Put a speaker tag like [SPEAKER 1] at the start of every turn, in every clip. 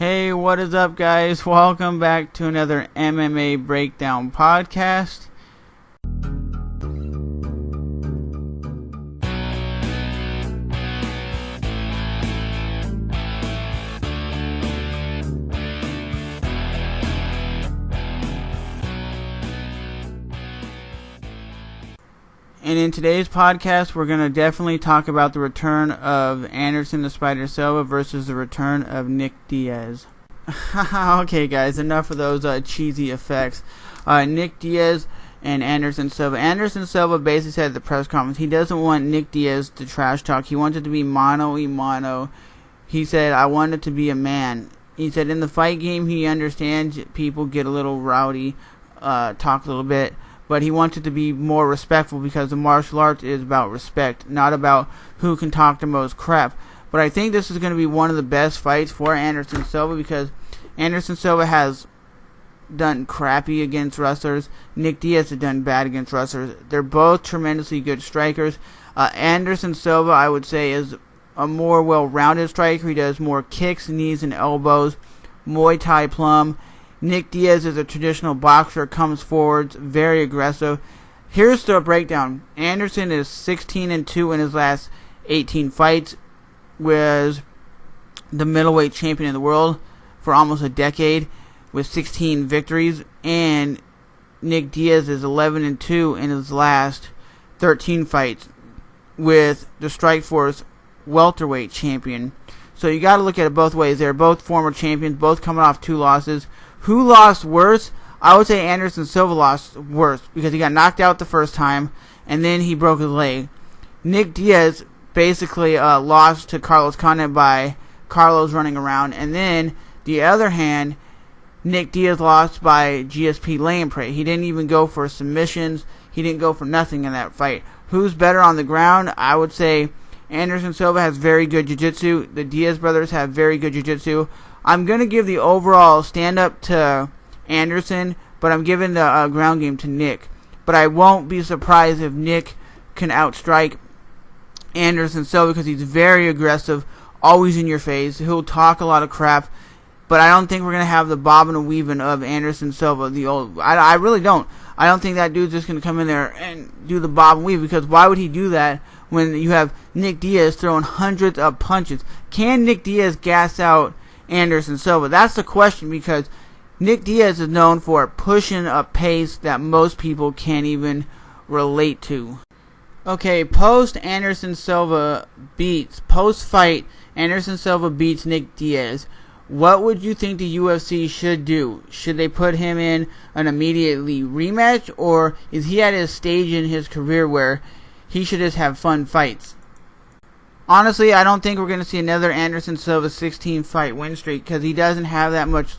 [SPEAKER 1] Hey, what is up, guys? Welcome back to another MMA Breakdown podcast. And in today's podcast, we're going to definitely talk about the return of Anderson the Spider Silva versus the return of Nick Diaz. Okay, guys, enough of those cheesy effects. Nick Diaz and Anderson Silva. Anderson Silva basically said at the press conference he doesn't want Nick Diaz to trash talk. He wants it to be mano a mano. He said, I want it to be a man. He said in the fight game he understands people get a little rowdy, talk a little bit. But he wants it to be more respectful because the martial arts is about respect, not about who can talk the most crap. But I think this is going to be one of the best fights for Anderson Silva because Anderson Silva has done crappy against wrestlers. Nick Diaz has done bad against wrestlers. They're both tremendously good strikers. Anderson Silva, I would say, is a more well-rounded striker. He does more kicks, knees, and elbows. Muay Thai plum. Nick Diaz is a traditional boxer, comes forwards, very aggressive. Here's the breakdown. Anderson is 16-2 in his last 18 fights, was the middleweight champion of the world for almost a decade with 16 victories, and Nick Diaz is 11-2 in his last 13 fights with the Strikeforce welterweight champion. So you got to look at it both ways. They're both former champions, both coming off 2 losses. Who lost worse? I would say Anderson Silva lost worse because he got knocked out the first time and then he broke his leg. Nick Diaz basically lost to Carlos Condit by Carlos running around, and then the other hand, Nick Diaz lost by GSP laying-prey. He didn't even go for submissions. He didn't go for nothing in that fight. Who's better on the ground? I would say Anderson Silva has very good jiu-jitsu. The Diaz brothers have very good jiu-jitsu. I'm going to give the overall stand-up to Anderson, but I'm giving the ground game to Nick. But I won't be surprised if Nick can outstrike Anderson Silva because he's very aggressive, always in your face. He'll talk a lot of crap, but I don't think we're going to have the bobbing and weaving of Anderson Silva. I really don't. I don't think that dude's just going to come in there and do the bob and weave because why would he do that when you have Nick Diaz throwing hundreds of punches? Can Nick Diaz gas out Anderson Silva? That's the question because Nick Diaz is known for pushing a pace that most people can't even relate to. Okay, post-fight, Anderson Silva beats Nick Diaz. What would you think the UFC should do? Should they put him in an immediately rematch, or is he at his stage in his career where he should just have fun fights? Honestly, I don't think we're going to see another Anderson Silva 16-fight win streak because he doesn't have that much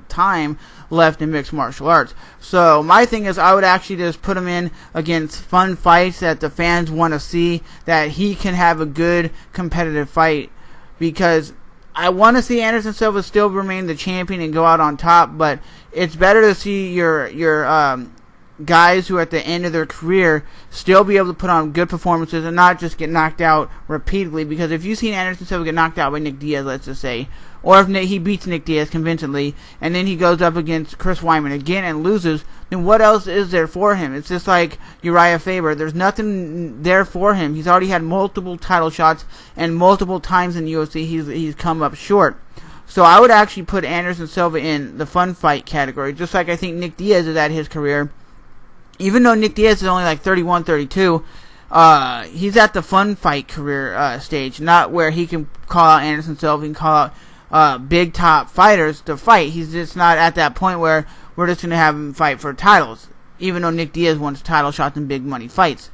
[SPEAKER 1] time left in mixed martial arts. So my thing is I would actually just put him in against fun fights that the fans want to see, that he can have a good competitive fight, because I want to see Anderson Silva still remain the champion and go out on top, but it's better to see your guys who are at the end of their career still be able to put on good performances and not just get knocked out repeatedly. Because if you've seen Anderson Silva get knocked out by Nick Diaz, let's just say, or if he beats Nick Diaz convincingly and then he goes up against Chris Weidman again and loses, then what else is there for him? It's just like Uriah Faber. There's nothing there for him. He's already had multiple title shots, and multiple times in the UFC he's come up short. So I would actually put Anderson Silva in the fun fight category, just like I think Nick Diaz is at his career. Even though Nick Diaz is only like 31, 32, he's at the fun fight career stage, not where he can call out Anderson Silva, he can call out big top fighters to fight. He's just not at that point where we're just going to have him fight for titles, even though Nick Diaz wants title shots in big money fights.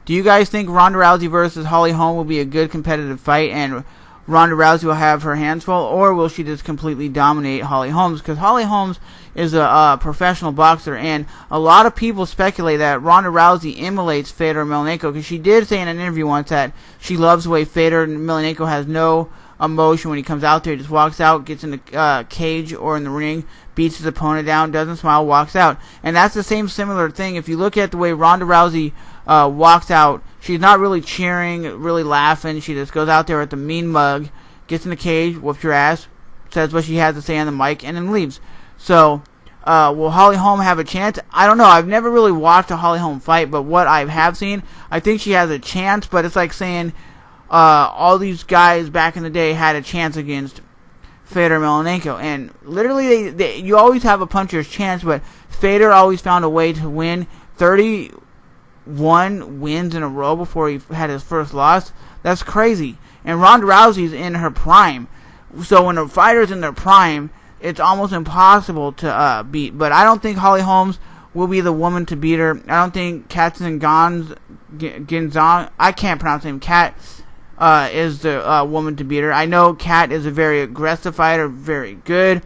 [SPEAKER 1] Do you guys think Ronda Rousey versus Holly Holm will be a good competitive fight and Ronda Rousey will have her hands full, or will she just completely dominate Holly Holmes? Because Holly Holmes is a professional boxer, and a lot of people speculate that Ronda Rousey emulates Fedor Emelianenko, because she did say in an interview once that she loves the way Fedor Emelianenko has no emotion when he comes out there. He just walks out, gets in the cage or in the ring, beats his opponent down, doesn't smile, walks out. And that's the same similar thing. If you look at the way Ronda Rousey walks out, she's not really cheering, really laughing. She just goes out there with the mean mug, gets in the cage, whoops your ass, says what she has to say on the mic, and then leaves. So, will Holly Holm have a chance? I don't know. I've never really watched a Holly Holm fight, but what I have seen, I think she has a chance, but it's like saying all these guys back in the day had a chance against Fedor Emelianenko, and literally you always have a puncher's chance, but Fedor always found a way to win 31 wins in a row before he had his first loss. That's crazy. And Ronda Rousey's in her prime, so when a fighter's in their prime, it's almost impossible to beat. But I don't think Holly Holmes will be the woman to beat her. I don't think Katzin Gonzalez, I can't pronounce her name, Kat, is the woman to beat her. I know Kat is a very aggressive fighter, very good,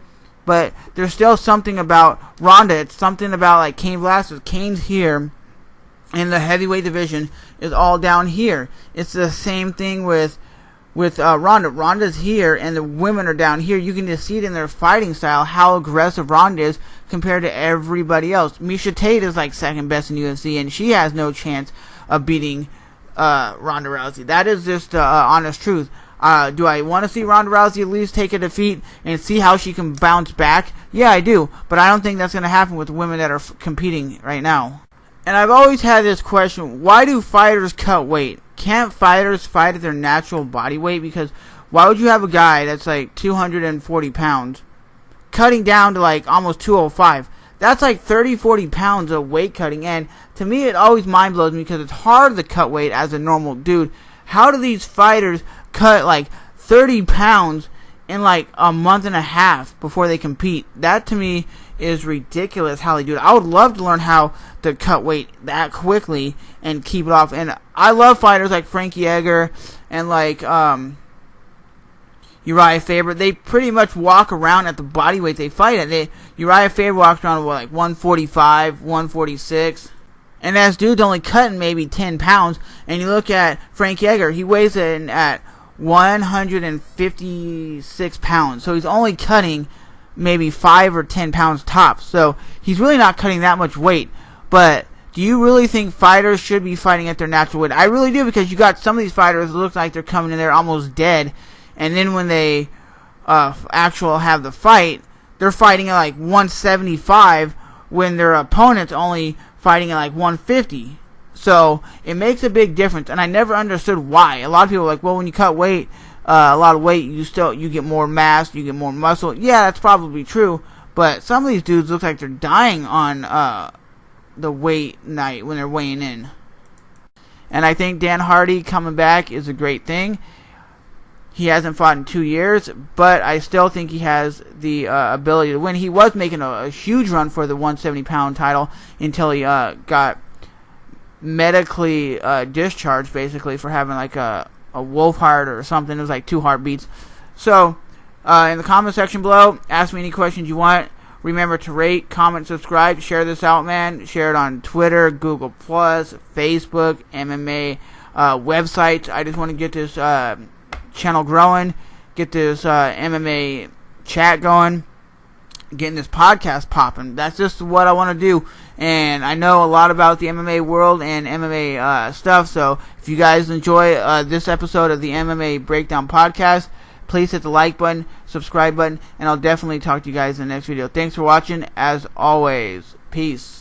[SPEAKER 1] but there's still something about Ronda. It's something about like Cain Velasquez. Cain's here, and the heavyweight division is all down here. It's the same thing with Ronda. Ronda's here, and the women are down here. You can just see it in their fighting style, how aggressive Ronda is compared to everybody else. Miesha Tate is like second best in UFC, and she has no chance of beating Ronda Rousey. That is just honest truth. Do I want to see Ronda Rousey at least take a defeat and see how she can bounce back? Yeah, I do, but I don't think that's going to happen with women that are competing right now. And I've always had this question, why do fighters cut weight? Can't fighters fight at their natural body weight? Because why would you have a guy that's like 240 pounds cutting down to like almost 205? That's like 30-40 pounds of weight cutting, and to me it always mind blows me because it's hard to cut weight as a normal dude. How do these fighters cut like 30 pounds in like a month and a half before they compete? That to me is ridiculous how they do it. I would love to learn how to cut weight that quickly and keep it off. And I love fighters like Frankie Edgar and like Uriah Faber. They pretty much walk around at the body weight they fight at. Uriah Faber walks around with like 145, 146. And that's dude's only cutting maybe 10 pounds. And you look at Frankie Edgar, he weighs in at 156 pounds. So he's only cutting maybe 5 or 10 pounds tops. So he's really not cutting that much weight. But do you really think fighters should be fighting at their natural weight? I really do, because you got some of these fighters that look like they're coming in there almost dead. And then when they actually have the fight, they're fighting at like 175 when their opponent's only fighting at like 150. So it makes a big difference, and I never understood why. A lot of people are like, well, when you cut weight, a lot of weight, you get more mass, you get more muscle. Yeah, that's probably true, but some of these dudes look like they're dying on the weight night when they're weighing in. And I think Dan Hardy coming back is a great thing. He hasn't fought in 2 years, but I still think he has the ability to win. He was making a huge run for the 170-pound title until he got medically discharged, basically, for having like a wolf heart or something. It was like 2 heartbeats. So, in the comment section below, ask me any questions you want. Remember to rate, comment, subscribe, share this out, man. Share it on Twitter, Google+, Facebook, MMA, websites. I just want to get this channel growing, get this MMA chat going, getting this podcast popping. That's just what I want to do, and I know a lot about the MMA world and MMA stuff. So if you guys enjoy this episode of the MMA Breakdown Podcast, please hit the like button, subscribe button, and I'll definitely talk to you guys in the next video. Thanks for watching. As always, peace.